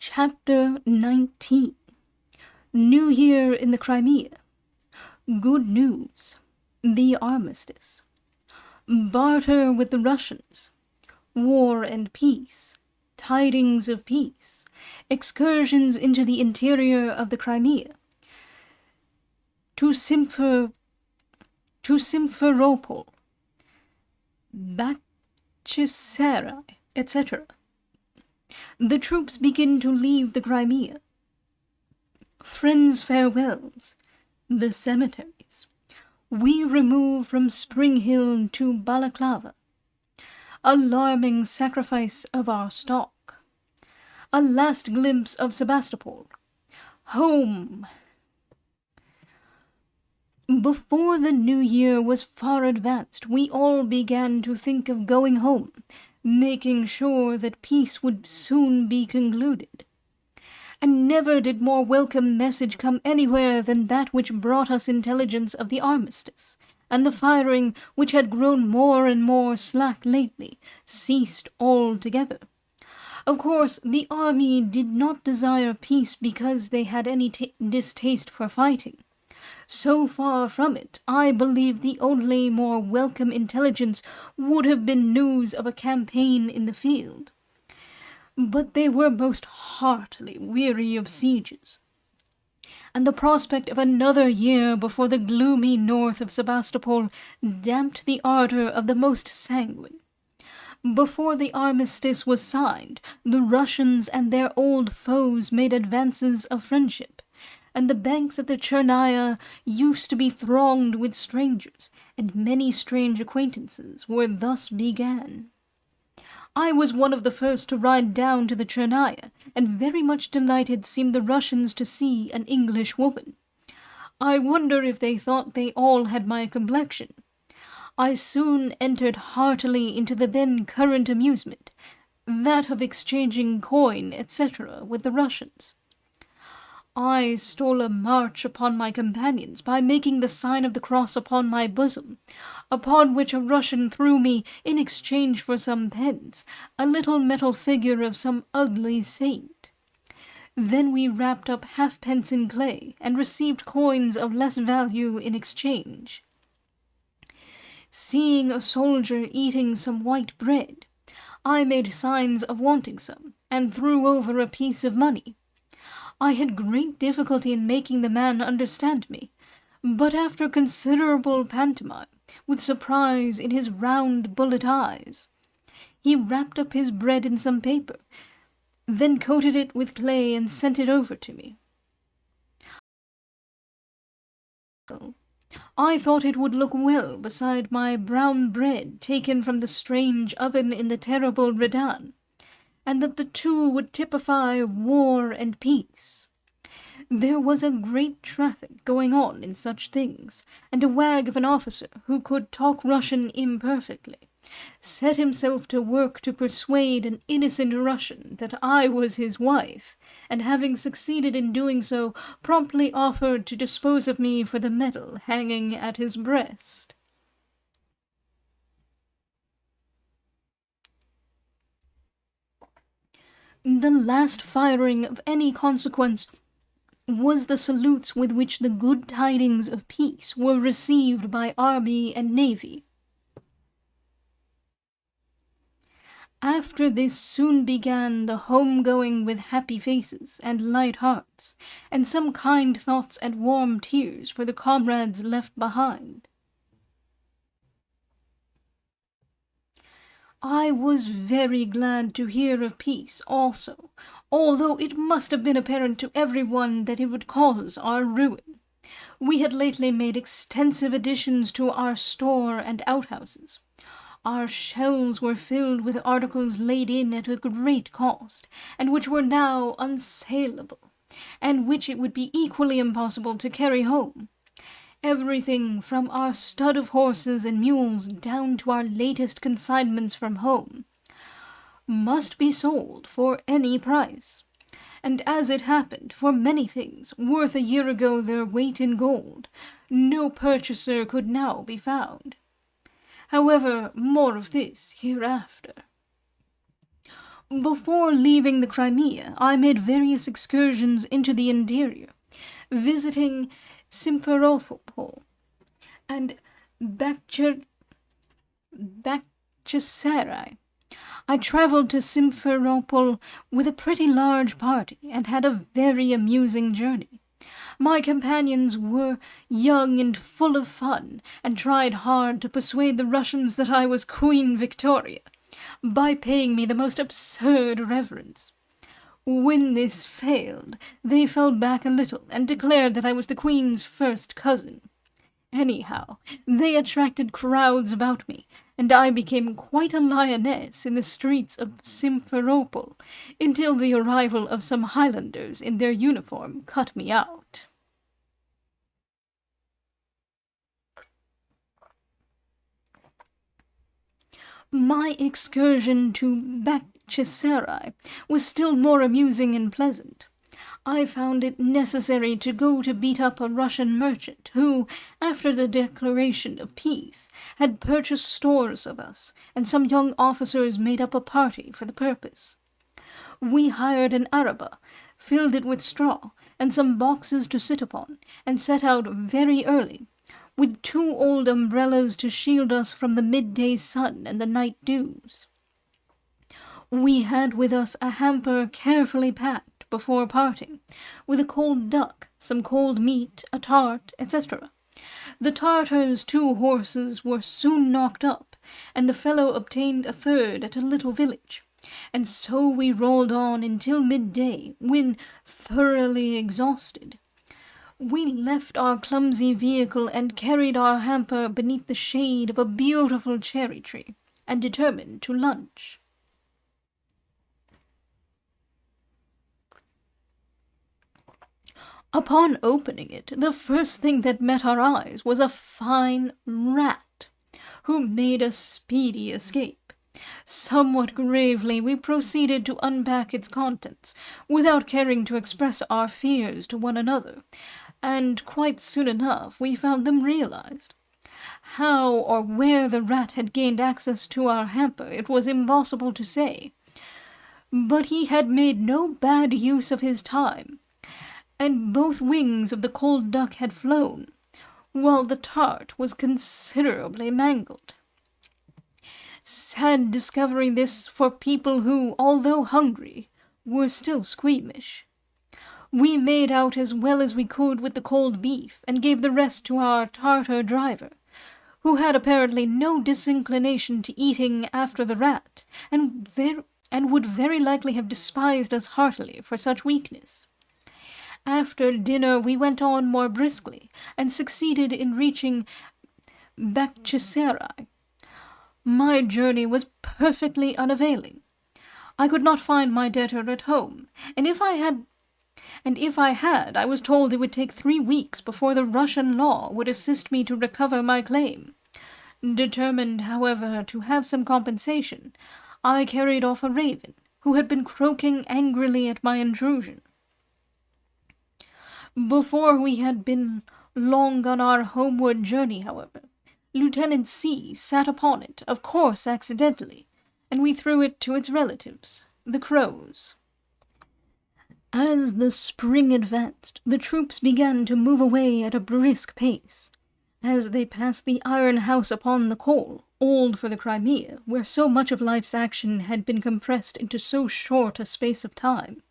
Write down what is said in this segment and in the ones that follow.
Chapter 19 New Year in the Crimea. Good news. The armistice. Barter with the Russians. War and peace. Tidings of peace. Excursions into the interior of the Crimea. To Simferopol. Bakhchisarai, etc. The troops begin to leave the Crimea. Friends' farewells. The cemeteries. We remove from Spring Hill to Balaclava. Alarming sacrifice of our stock. A last glimpse of Sebastopol. Home. Before the new year was far advanced, we all began to think of going home, making sure that peace would soon be concluded. And never did more welcome message come anywhere than that which brought us intelligence of the armistice, and the firing, which had grown more and more slack lately, ceased altogether. Of course, the army did not desire peace because they had any distaste for fighting. So far from it, I believe the only more welcome intelligence would have been news of a campaign in the field. But they were most heartily weary of sieges, and the prospect of another year before the gloomy north of Sebastopol damped the ardor of the most sanguine. Before the armistice was signed, the Russians and their old foes made advances of friendship, and the banks of the Chernaya used to be thronged with strangers, and many strange acquaintances were thus began. I was one of the first to ride down to the Chernaya, and very much delighted seemed the Russians to see an English woman. I wonder if they thought they all had my complexion. I soon entered heartily into the then current amusement, that of exchanging coin, etc., with the Russians. I stole a march upon my companions by making the sign of the cross upon my bosom, upon which a Russian threw me, in exchange for some pence, a little metal figure of some ugly saint. Then we wrapped up halfpence in clay, and received coins of less value in exchange. Seeing a soldier eating some white bread, I made signs of wanting some, and threw over a piece of money. I had great difficulty in making the man understand me, but after considerable pantomime, with surprise in his round bullet eyes, he wrapped up his bread in some paper, then coated it with clay and sent it over to me. I thought it would look well beside my brown bread taken from the strange oven in the terrible Redan, and that the two would typify war and peace. There was a great traffic going on in such things, and a wag of an officer, who could talk Russian imperfectly, set himself to work to persuade an innocent Russian that I was his wife, and having succeeded in doing so, promptly offered to dispose of me for the medal hanging at his breast. The last firing of any consequence was the salutes with which the good tidings of peace were received by army and navy. After this soon began the home-going with happy faces and light hearts, and some kind thoughts and warm tears for the comrades left behind. I was very glad to hear of peace also, although it must have been apparent to everyone that it would cause our ruin. We had lately made extensive additions to our store and outhouses. Our shelves were filled with articles laid in at a great cost, and which were now unsaleable, and which it would be equally impossible to carry home. Everything from our stud of horses and mules down to our latest consignments from home must be sold for any price, and as it happened for many things worth a year ago their weight in gold, no purchaser could now be found. However, more of this hereafter. Before leaving the Crimea, I made various excursions into the interior, visiting Simferopol and Bakhchisarai. I travelled to Simferopol with a pretty large party and had a very amusing journey. My companions were young and full of fun, and tried hard to persuade the Russians that I was Queen Victoria, by paying me the most absurd reverence. When this failed, they fell back a little and declared that I was the Queen's first cousin. Anyhow, they attracted crowds about me, and I became quite a lioness in the streets of Simferopol, until the arrival of some Highlanders in their uniform cut me out. My excursion to Bakhchisarai was still more amusing and pleasant. I found it necessary to go to beat up a Russian merchant who, after the declaration of peace, had purchased stores of us, and some young officers made up a party for the purpose. We hired an araba, filled it with straw, and some boxes to sit upon, and set out very early, with 2 old umbrellas to shield us from the midday sun and the night dews. We had with us a hamper carefully packed before parting, with a cold duck, some cold meat, a tart, etc. The Tartars' 2 horses were soon knocked up, and the fellow obtained a third at a little village, and so we rolled on until midday, when, thoroughly exhausted, we left our clumsy vehicle and carried our hamper beneath the shade of a beautiful cherry tree, and determined to lunch. Upon opening it, the first thing that met our eyes was a fine rat, who made a speedy escape. Somewhat gravely we proceeded to unpack its contents, without caring to express our fears to one another, and quite soon enough we found them realized. How or where the rat had gained access to our hamper it was impossible to say, but he had made no bad use of his time, and both wings of the cold duck had flown, while the tart was considerably mangled. Sad discovery this for people who, although hungry, were still squeamish. We made out as well as we could with the cold beef, and gave the rest to our Tartar driver, who had apparently no disinclination to eating after the rat, and would very likely have despised us heartily for such weakness. After dinner we went on more briskly, and succeeded in reaching Bakhchisarai. My journey was perfectly unavailing. I could not find my debtor at home, and if I had, I was told it would take 3 weeks before the Russian law would assist me to recover my claim. Determined, however, to have some compensation, I carried off a raven, who had been croaking angrily at my intrusion. Before we had been long on our homeward journey, however, Lieutenant C sat upon it, of course accidentally, and we threw it to its relatives, the crows. As the spring advanced, the troops began to move away at a brisk pace. As they passed the iron house upon the Col, old for the Crimea, where so much of life's action had been compressed into so short a space of time,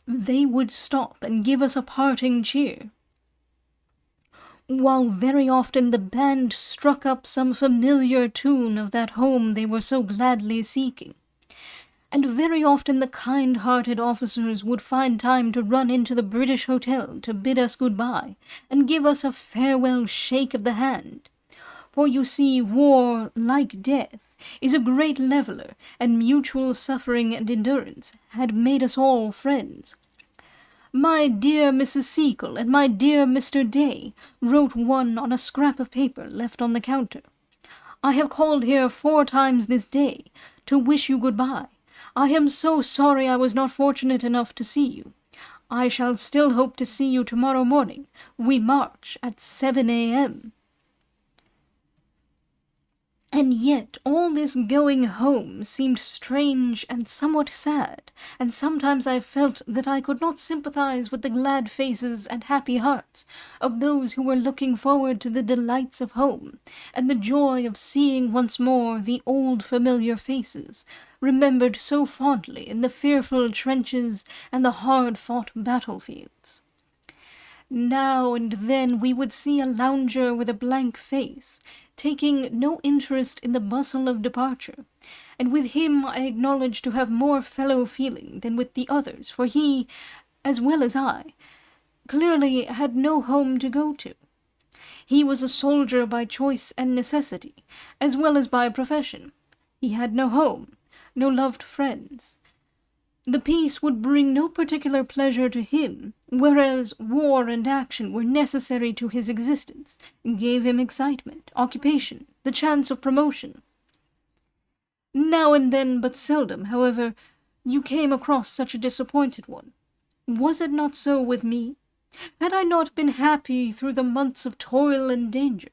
they would stop and give us a parting cheer, while very often the band struck up some familiar tune of that home they were so gladly seeking. And very often the kind-hearted officers would find time to run into the British Hotel to bid us good-bye, and give us a farewell shake of the hand. For you see, war, like death, is a great leveller, and mutual suffering and endurance had made us all friends. My dear Mrs. Seacole and my dear Mr. Day, wrote one on a scrap of paper left on the counter. I have called here 4 times this day, to wish you good-bye. I am so sorry I was not fortunate enough to see you. I shall still hope to see you tomorrow morning. We march at 7 a.m. And yet all this going home seemed strange and somewhat sad, and sometimes I felt that I could not sympathize with the glad faces and happy hearts of those who were looking forward to the delights of home, and the joy of seeing once more the old familiar faces, remembered so fondly in the fearful trenches and the hard-fought battlefields. Now and then we would see a lounger with a blank face, taking no interest in the bustle of departure, and with him I acknowledged to have more fellow-feeling than with the others, for he, as well as I, clearly had no home to go to. He was a soldier by choice and necessity, as well as by profession. He had no home, no loved friends. The peace would bring no particular pleasure to him, whereas war and action were necessary to his existence, gave him excitement, occupation, the chance of promotion. Now and then, but seldom, however, you came across such a disappointed one. Was it not so with me? Had I not been happy through the months of toil and danger,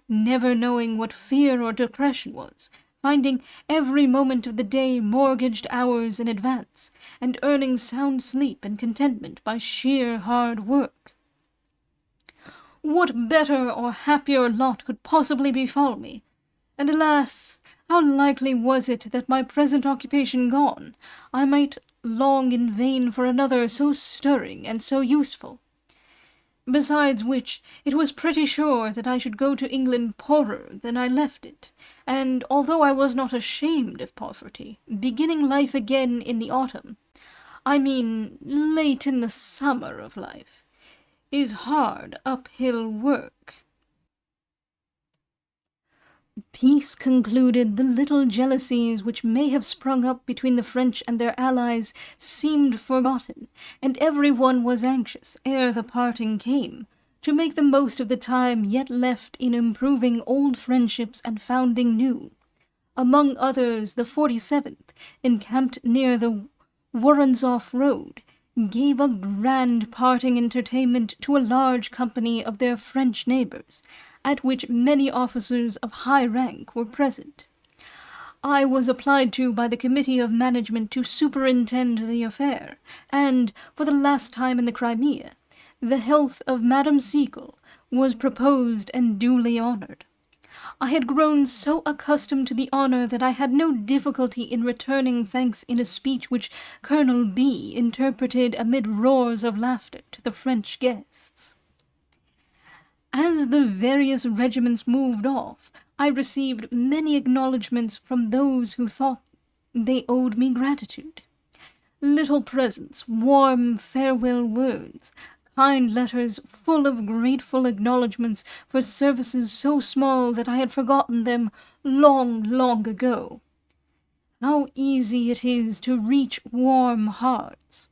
never knowing what fear or depression was, finding every moment of the day mortgaged hours in advance, and earning sound sleep and contentment by sheer hard work? What better or happier lot could possibly befall me? And alas, how likely was it that my present occupation gone, I might long in vain for another so stirring and so useful? Besides which, it was pretty sure that I should go to England poorer than I left it, and although I was not ashamed of poverty, beginning life again in the autumn, I mean late in the summer of life, is hard uphill work. Peace concluded, the little jealousies which may have sprung up between the French and their allies seemed forgotten, and every one was anxious, ere the parting came, to make the most of the time yet left in improving old friendships and founding new. Among others, the 47th, encamped near the Woronzoff road, gave a grand parting entertainment to a large company of their French neighbors, at which many officers of high rank were present. I was applied to by the Committee of Management to superintend the affair, and, for the last time in the Crimea, the health of Madame Seacole was proposed and duly honoured. I had grown so accustomed to the honour that I had no difficulty in returning thanks in a speech which Colonel B. interpreted amid roars of laughter to the French guests. As the various regiments moved off, I received many acknowledgments from those who thought they owed me gratitude. Little presents, warm farewell words, kind letters full of grateful acknowledgments for services so small that I had forgotten them long, long ago. How easy it is to reach warm hearts!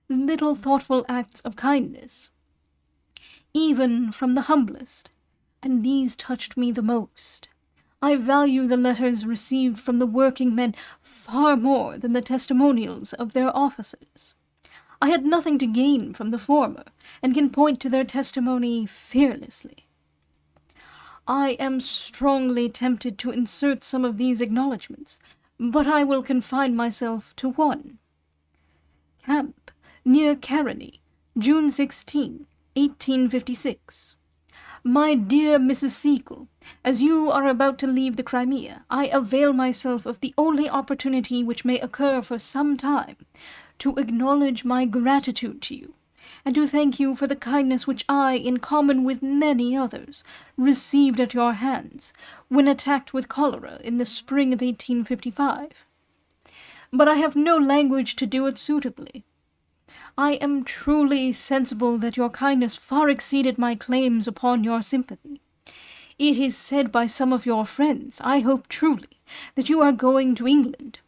Little thoughtful acts of kindness, even from the humblest, and these touched me the most. I value the letters received from the working men far more than the testimonials of their officers. I had nothing to gain from the former, and can point to their testimony fearlessly. I am strongly tempted to insert some of these acknowledgments, but I will confine myself to one. Camp, near Carony, June 16, 1856. My dear Mrs. Seacole, as you are about to leave the Crimea, I avail myself of the only opportunity which may occur for some time, to acknowledge my gratitude to you, and to thank you for the kindness which I, in common with many others, received at your hands, when attacked with cholera in the spring of 1855. But I have no language to do it suitably. I am truly sensible that your kindness far exceeded my claims upon your sympathy. It is said by some of your friends, I hope truly, that you are going to England.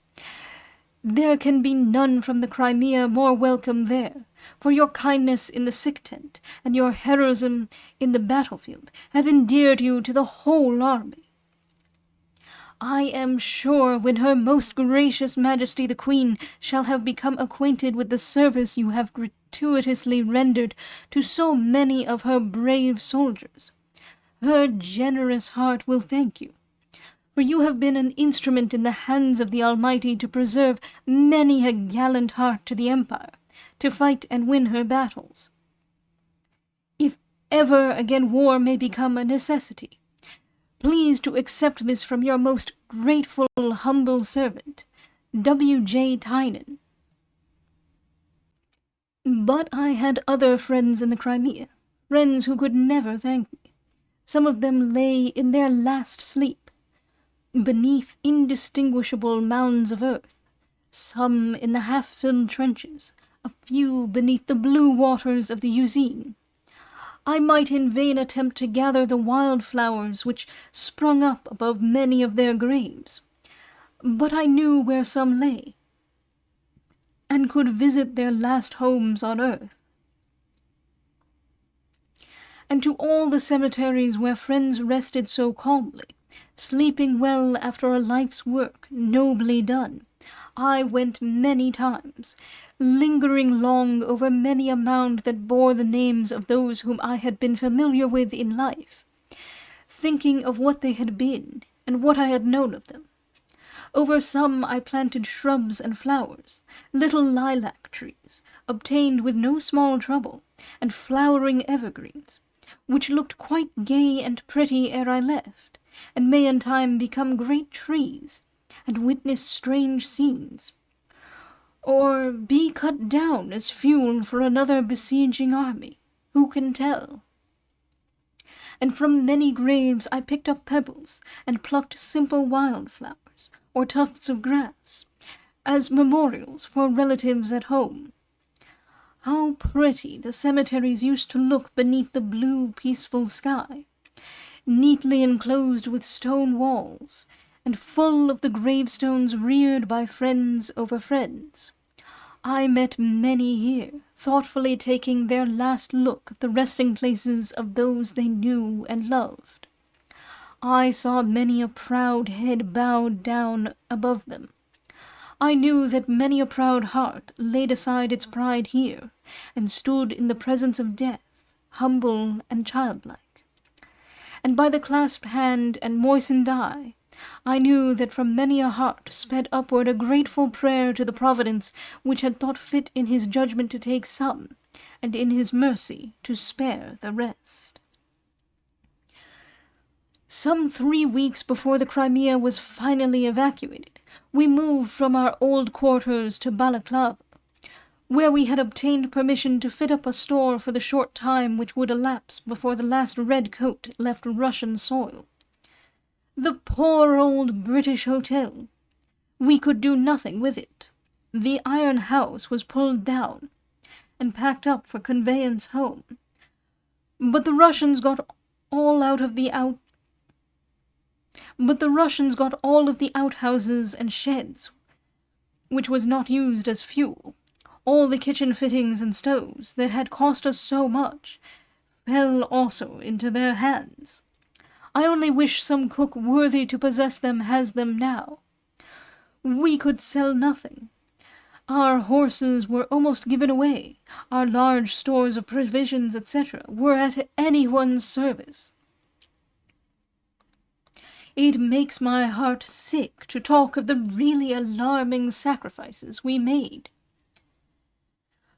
There can be none from the Crimea more welcome there, for your kindness in the sick tent, and your heroism in the battlefield, have endeared you to the whole army. I am sure when her most gracious Majesty the Queen shall have become acquainted with the service you have gratuitously rendered to so many of her brave soldiers, her generous heart will thank you. for you have been an instrument in the hands of the Almighty to preserve many a gallant heart to the Empire, to fight and win her battles. If ever again war may become a necessity, please to accept this from your most grateful, humble servant, W.J. Tynan. But I had other friends in the Crimea, friends who could never thank me. Some of them lay in their last sleep, beneath indistinguishable mounds of earth, some in the half-filled trenches, a few beneath the blue waters of the Euxine. I might in vain attempt to gather the wild flowers which sprung up above many of their graves, but I knew where some lay, and could visit their last homes on earth. And to all the cemeteries where friends rested so calmly, sleeping well after a life's work nobly done, I went many times, lingering long over many a mound that bore the names of those whom I had been familiar with in life, thinking of what they had been and what I had known of them. Over some I planted shrubs and flowers, little lilac trees, obtained with no small trouble, and flowering evergreens, which looked quite gay and pretty ere I left, and may in time become great trees, and witness strange scenes, or be cut down as fuel for another besieging army, who can tell? And from many graves I picked up pebbles, and plucked simple wildflowers, or tufts of grass, as memorials for relatives at home. How pretty the cemeteries used to look beneath the blue, peaceful sky, neatly enclosed with stone walls, and full of the gravestones reared by friends over friends. I met many here, thoughtfully taking their last look at the resting places of those they knew and loved. I saw many a proud head bowed down above them. I knew that many a proud heart laid aside its pride here, and stood in the presence of death, humble and childlike. And by the clasped hand and moistened eye, I knew that from many a heart sped upward a grateful prayer to the Providence which had thought fit in his judgment to take some, and in his mercy to spare the rest. Some 3 weeks before the Crimea was finally evacuated, we moved from our old quarters to Balaclava, where we had obtained permission to fit up a store for the short time which would elapse before the last redcoat left Russian soil. The poor old British hotel! We could do nothing with it. The iron house was pulled down and packed up for conveyance home. But the Russians got all of the outhouses and sheds, which was not used as fuel. All the kitchen fittings and stoves that had cost us so much fell also into their hands. I only wish some cook worthy to possess them has them now. We could sell nothing. Our horses were almost given away. Our large stores of provisions, etc., were at anyone's service. It makes my heart sick to talk of the really alarming sacrifices we made.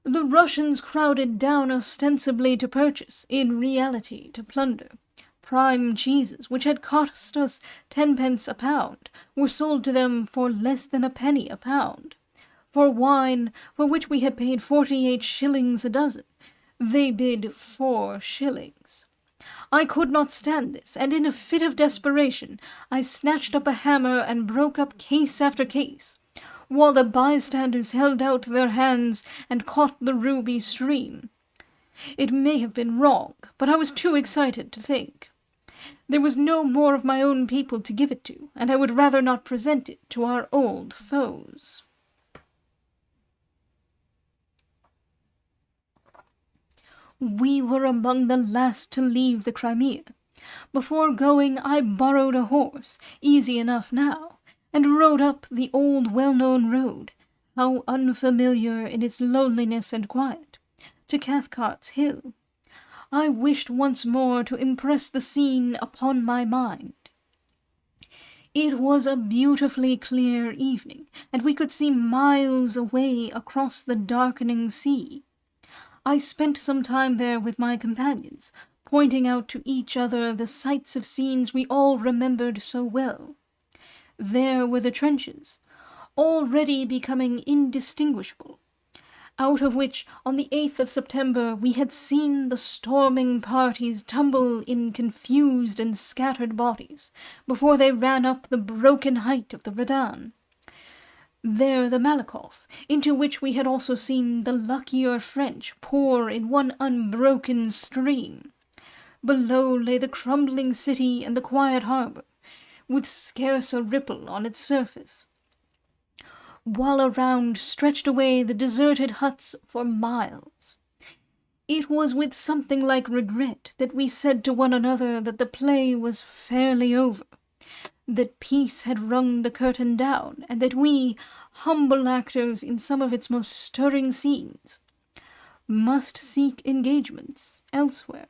The Russians crowded down ostensibly to purchase, in reality to plunder. Prime cheeses, which had cost us 10 pence a pound, were sold to them for less than a penny a pound. For wine, for which we had paid 48 shillings a dozen, they bid 4 shillings. I could not stand this, and in a fit of desperation, I snatched up a hammer and broke up case after case, while the bystanders held out their hands and caught the ruby stream. It may have been wrong, but I was too excited to think. There was no more of my own people to give it to, and I would rather not present it to our old foes. We were among the last to leave the Crimea. Before going, I borrowed a horse, easy enough now, and rode up the old well-known road, how unfamiliar in its loneliness and quiet, to Cathcart's Hill. I wished once more to impress the scene upon my mind. It was a beautifully clear evening, and we could see miles away across the darkening sea. I spent some time there with my companions, pointing out to each other the sights of scenes we all remembered so well. There were the trenches, already becoming indistinguishable, out of which on the 8th of September we had seen the storming parties tumble in confused and scattered bodies before they ran up the broken height of the Redan. There the Malakoff, into which we had also seen the luckier French pour in one unbroken stream. Below lay the crumbling city and the quiet harbour, with scarce a ripple on its surface, while around stretched away the deserted huts for miles. It was with something like regret that we said to one another that the play was fairly over, that peace had rung the curtain down, and that we, humble actors in some of its most stirring scenes, must seek engagements elsewhere.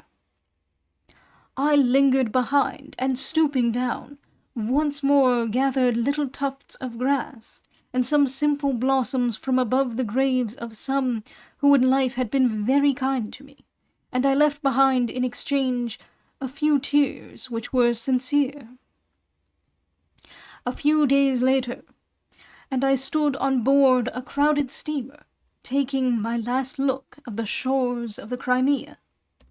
I lingered behind, and stooping down, once more gathered little tufts of grass, and some simple blossoms from above the graves of some who in life had been very kind to me, and I left behind in exchange a few tears which were sincere. A few days later, and I stood on board a crowded steamer, taking my last look of the shores of the Crimea.